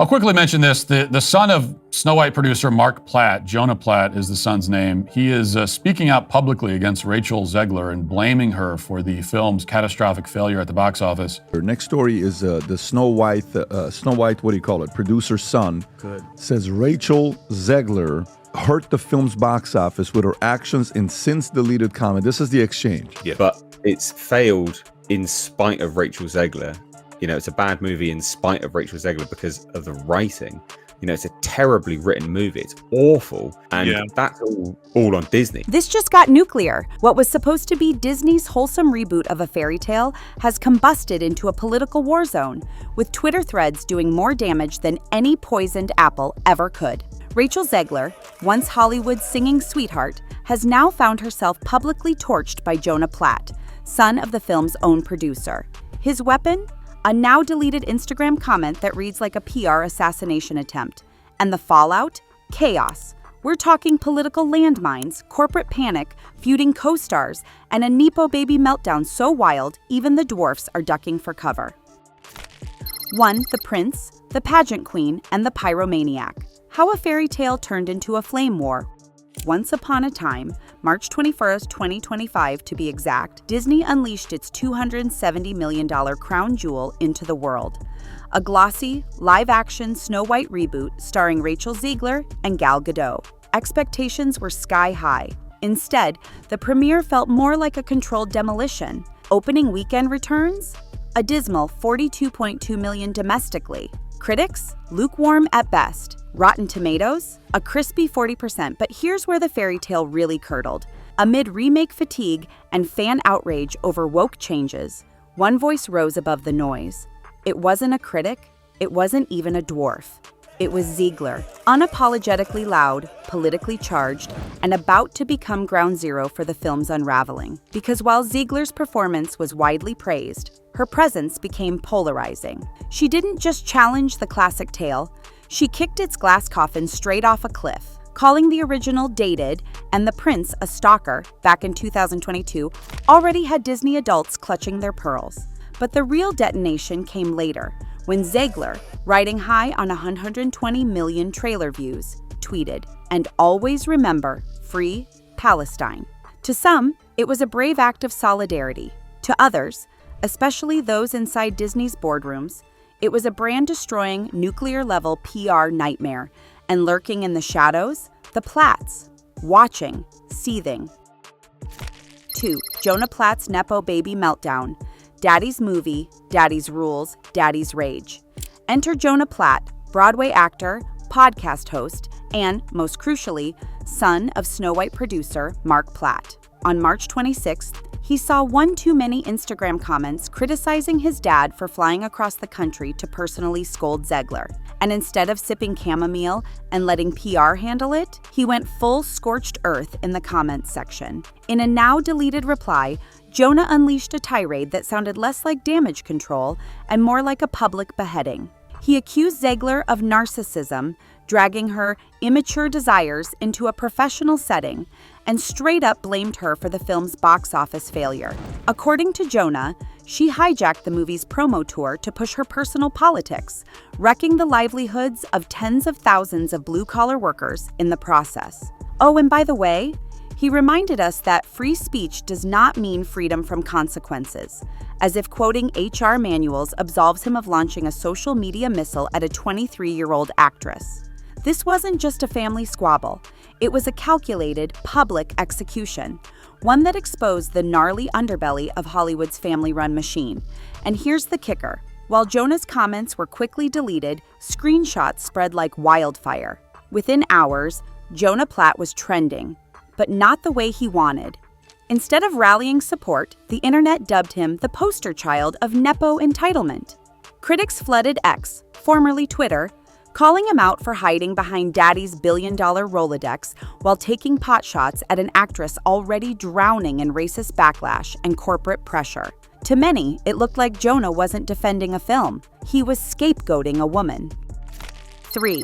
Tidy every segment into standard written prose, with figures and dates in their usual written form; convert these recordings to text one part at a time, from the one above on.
I'll quickly mention this. The son of Snow White producer Mark Platt, Jonah Platt is the son's name. He is speaking out publicly against Rachel Zegler and blaming her for the film's catastrophic failure at the box office. Our next story is the Snow White, what do you call it, producer's son. Good. Says Rachel Zegler hurt the film's box office with her actions in since-deleted comment. This is the exchange. Yeah. But it's failed in spite of Rachel Zegler. You know, it's a bad movie in spite of Rachel Zegler because of the writing. You know, it's a terribly written movie. It's awful. And that's all on Disney. This just got nuclear. What was supposed to be Disney's wholesome reboot of a fairy tale has combusted into a political war zone, with Twitter threads doing more damage than any poisoned apple ever could. Rachel Zegler, once Hollywood's singing sweetheart, has now found herself publicly torched by Jonah Platt, son of the film's own producer. His weapon? A now-deleted Instagram comment that reads like a PR assassination attempt. And the fallout? Chaos. We're talking political landmines, corporate panic, feuding co-stars, and a Nepo baby meltdown so wild, even the dwarfs are ducking for cover. 1. The Prince, the Pageant Queen, and the Pyromaniac. How a fairy tale turned into a flame war. Once upon a time, March 21st, 2025 to be exact, Disney unleashed its $270 million crown jewel into the world. A glossy, live-action Snow White reboot starring Rachel Zegler and Gal Gadot. Expectations were sky-high. Instead, the premiere felt more like a controlled demolition. Opening weekend returns? A dismal $42.2 million domestically. Critics? Lukewarm at best. Rotten Tomatoes? A crispy 40%, but here's where the fairy tale really curdled. Amid remake fatigue and fan outrage over woke changes, one voice rose above the noise. It wasn't a critic, it wasn't even a dwarf. It was Zegler, unapologetically loud, politically charged, and about to become ground zero for the film's unraveling. Because while Zegler's performance was widely praised, her presence became polarizing. She didn't just challenge the classic tale, she kicked its glass coffin straight off a cliff, calling the original dated and The Prince a stalker back in 2022 already had Disney adults clutching their pearls. But the real detonation came later, when Zegler, riding high on 120 million trailer views, tweeted, "And always remember, free Palestine." To some, it was a brave act of solidarity. To others, especially those inside Disney's boardrooms, it was a brand-destroying, nuclear-level PR nightmare, and lurking in the shadows, the Platts, watching, seething. 2. Jonah Platt's Nepo baby meltdown. Daddy's movie, Daddy's rules, Daddy's rage. Enter Jonah Platt, Broadway actor, podcast host, and, most crucially, son of Snow White producer Mark Platt. On March 26th, he saw one too many Instagram comments criticizing his dad for flying across the country to personally scold Zegler. And instead of sipping chamomile and letting PR handle it, he went full scorched earth in the comments section. In a now-deleted reply, Jonah unleashed a tirade that sounded less like damage control and more like a public beheading. He accused Zegler of narcissism, dragging her immature desires into a professional setting, and straight up blamed her for the film's box office failure. According to Jonah, she hijacked the movie's promo tour to push her personal politics, wrecking the livelihoods of tens of thousands of blue-collar workers in the process. Oh, and by the way, he reminded us that free speech does not mean freedom from consequences, as if quoting HR manuals absolves him of launching a social media missile at a 23-year-old actress. This wasn't just a family squabble. It was a calculated, public execution, one that exposed the gnarly underbelly of Hollywood's family-run machine. And here's the kicker. While Jonah's comments were quickly deleted, screenshots spread like wildfire. Within hours, Jonah Platt was trending, but not the way he wanted. Instead of rallying support, the internet dubbed him the poster child of Nepo entitlement. Critics flooded X, formerly Twitter, calling him out for hiding behind Daddy's billion-dollar Rolodex while taking potshots at an actress already drowning in racist backlash and corporate pressure. To many, it looked like Jonah wasn't defending a film. He was scapegoating a woman. 3.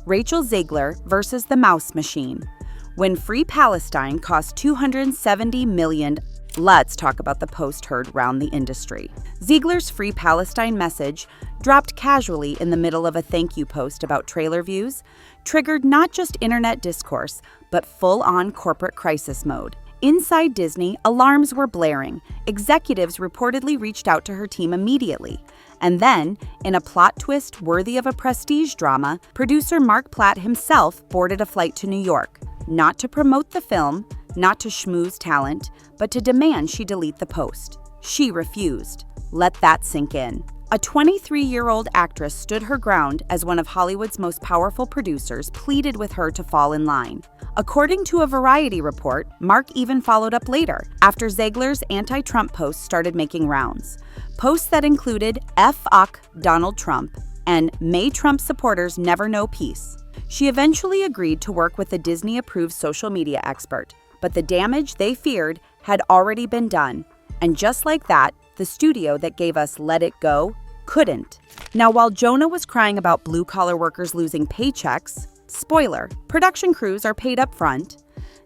Rachel Zegler versus the Mouse Machine. When Free Palestine cost $270 million Let's talk about the post heard round the industry. Zegler's Free Palestine message, dropped casually in the middle of a thank you post about trailer views, triggered not just internet discourse, but full-on corporate crisis mode. Inside Disney, alarms were blaring. Executives reportedly reached out to her team immediately. And then, in a plot twist worthy of a prestige drama, producer Mark Platt himself boarded a flight to New York, not to promote the film, not to schmooze talent, but to demand she delete the post. She refused. Let that sink in. A 23-year-old actress stood her ground as one of Hollywood's most powerful producers pleaded with her to fall in line. According to a Variety report, Mark even followed up later, after Zegler's anti-Trump posts started making rounds. Posts that included F**k Donald Trump and May Trump supporters never know peace. She eventually agreed to work with a Disney-approved social media expert, but the damage they feared had already been done. And just like that, the studio that gave us Let It Go couldn't. Now, while Jonah was crying about blue-collar workers losing paychecks, spoiler, production crews are paid up front,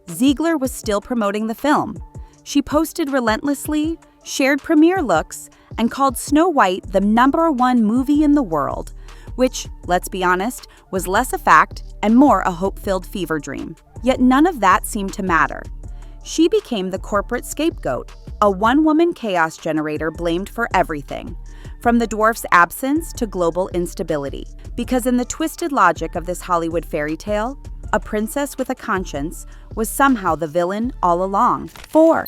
Zegler was still promoting the film. She posted relentlessly, shared premiere looks, and called Snow White the #1 movie in the world, which, let's be honest, was less a fact and more a hope-filled fever dream. Yet none of that seemed to matter. She became the corporate scapegoat, a one-woman chaos generator blamed for everything, from the dwarf's absence to global instability. Because in the twisted logic of this Hollywood fairy tale, a princess with a conscience was somehow the villain all along. 4.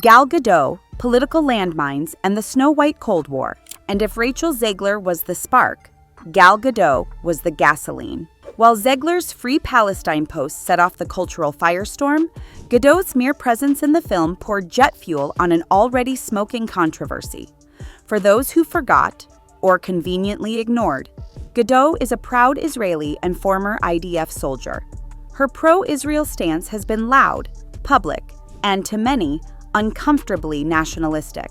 Gal Gadot, political landmines, and the Snow White Cold War. And if Rachel Zegler was the spark, Gal Gadot was the gasoline. While Zegler's Free Palestine post set off the cultural firestorm, Gadot's mere presence in the film poured jet fuel on an already smoking controversy. For those who forgot, or conveniently ignored, Gadot is a proud Israeli and former IDF soldier. Her pro-Israel stance has been loud, public, and to many, uncomfortably nationalistic.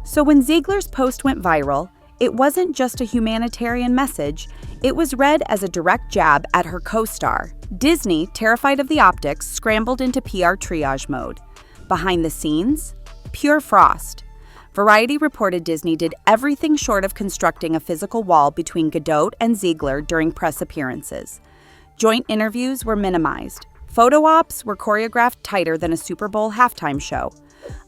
So when Zegler's post went viral, it wasn't just a humanitarian message, it was read as a direct jab at her co-star. Disney, terrified of the optics, scrambled into PR triage mode. Behind the scenes, pure frost. Variety reported Disney did everything short of constructing a physical wall between Gadot and Zegler during press appearances. Joint interviews were minimized. Photo ops were choreographed tighter than a Super Bowl halftime show.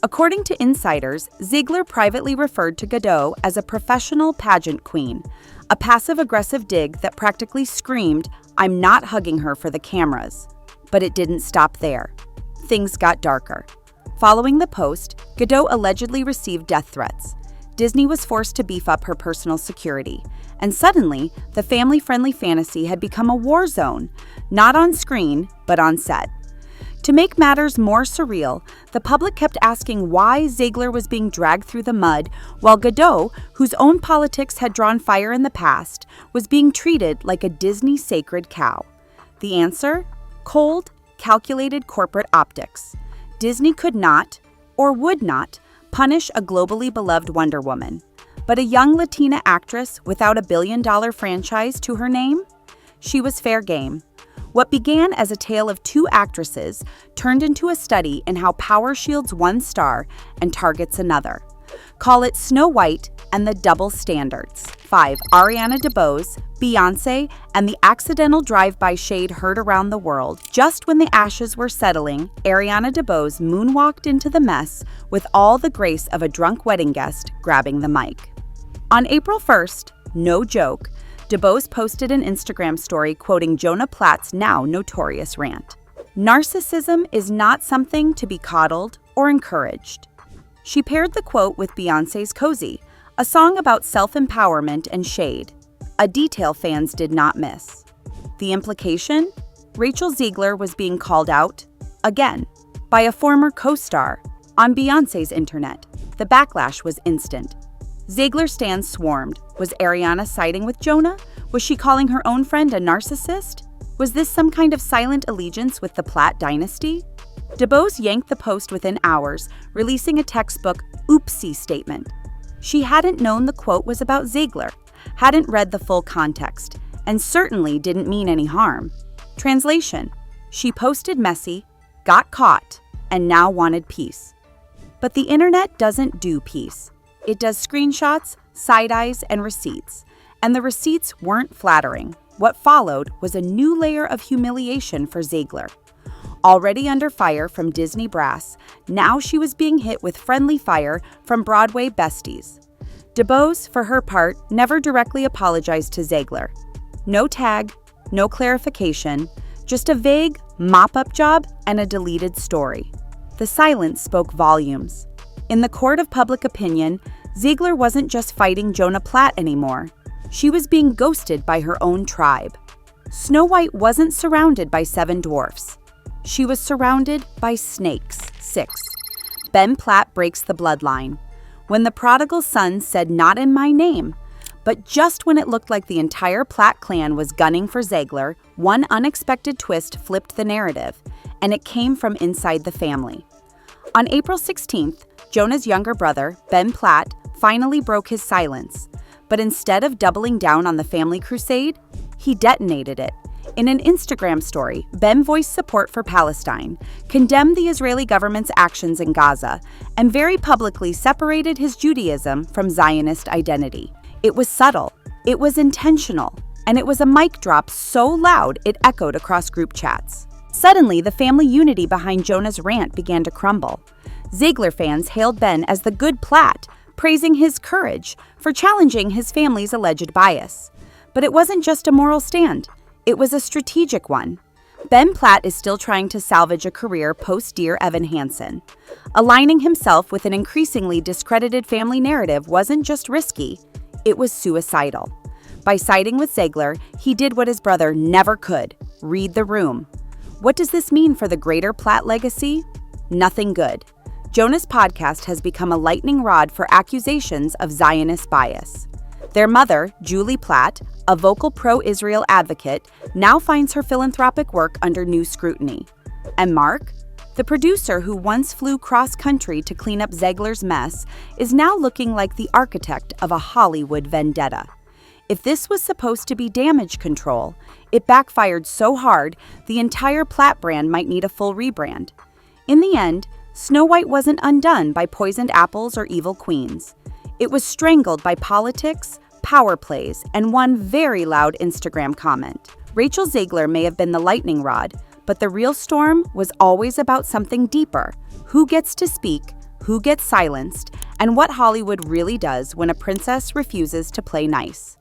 According to insiders, Zegler privately referred to Gadot as a professional pageant queen, a passive-aggressive dig that practically screamed, "I'm not hugging her for the cameras." But it didn't stop there. Things got darker. Following the post, Gadot allegedly received death threats. Disney was forced to beef up her personal security, and suddenly, the family-friendly fantasy had become a war zone, not on screen, but on set. To make matters more surreal, the public kept asking why Zegler was being dragged through the mud, while Gadot, whose own politics had drawn fire in the past, was being treated like a Disney sacred cow. The answer? Cold, calculated corporate optics. Disney could not, or would not, punish a globally beloved Wonder Woman. But a young Latina actress without a billion-dollar franchise to her name? She was fair game. What began as a tale of two actresses turned into a study in how power shields one star and targets another. Call it Snow White and the double standards. 5. Ariana DeBose, Beyoncé, and the accidental drive-by shade heard around the world. Just when the ashes were settling, Ariana DeBose moonwalked into the mess with all the grace of a drunk wedding guest grabbing the mic. On April 1st, no joke, DeBose posted an Instagram story quoting Jonah Platt's now notorious rant. Narcissism is not something to be coddled or encouraged. She paired the quote with Beyoncé's Cozy, a song about self-empowerment and shade, a detail fans did not miss. The implication? Rachel Zegler was being called out, again, by a former co-star on Beyoncé's internet. The backlash was instant. Zegler stans swarmed. Was Ariana siding with Jonah? Was she calling her own friend a narcissist? Was this some kind of silent allegiance with the Platt dynasty? DeBose yanked the post within hours, releasing a textbook oopsie statement. She hadn't known the quote was about Zegler, hadn't read the full context, and certainly didn't mean any harm. Translation: she posted messy, got caught, and now wanted peace. But the internet doesn't do peace. It does screenshots, side-eyes, and receipts. And the receipts weren't flattering. What followed was a new layer of humiliation for Zegler. Already under fire from Disney brass, now she was being hit with friendly fire from Broadway besties. DeBose, for her part, never directly apologized to Zegler. No tag, no clarification, just a vague mop-up job and a deleted story. The silence spoke volumes. In the court of public opinion, Zegler wasn't just fighting Jonah Platt anymore. She was being ghosted by her own tribe. Snow White wasn't surrounded by 7 dwarfs. She was surrounded by snakes. 6. Ben Platt breaks the bloodline. When the prodigal son said, "Not in my name," but just when it looked like the entire Platt clan was gunning for Zegler, one unexpected twist flipped the narrative, and it came from inside the family. On April 16th, Jonah's younger brother, Ben Platt, finally broke his silence. But instead of doubling down on the family crusade, he detonated it. In an Instagram story, Ben voiced support for Palestine, condemned the Israeli government's actions in Gaza, and very publicly separated his Judaism from Zionist identity. It was subtle, it was intentional, and it was a mic drop so loud it echoed across group chats. Suddenly, the family unity behind Jonah's rant began to crumble. Zegler fans hailed Ben as the good Platt, praising his courage for challenging his family's alleged bias. But it wasn't just a moral stand. It was a strategic one. Ben Platt is still trying to salvage a career post-Dear Evan Hansen. Aligning himself with an increasingly discredited family narrative wasn't just risky, it was suicidal. By siding with Zegler, he did what his brother never could: read the room. What does this mean for the greater Platt legacy? Nothing good. Jonah's podcast has become a lightning rod for accusations of Zionist bias. Their mother, Julie Platt, a vocal pro-Israel advocate, now finds her philanthropic work under new scrutiny. And Mark, the producer who once flew cross-country to clean up Zegler's mess, is now looking like the architect of a Hollywood vendetta. If this was supposed to be damage control, it backfired so hard the entire Platt brand might need a full rebrand. In the end, Snow White wasn't undone by poisoned apples or evil queens. It was strangled by politics, power plays, and one very loud Instagram comment. Rachel Zegler may have been the lightning rod, but the real storm was always about something deeper: who gets to speak, who gets silenced, and what Hollywood really does when a princess refuses to play nice.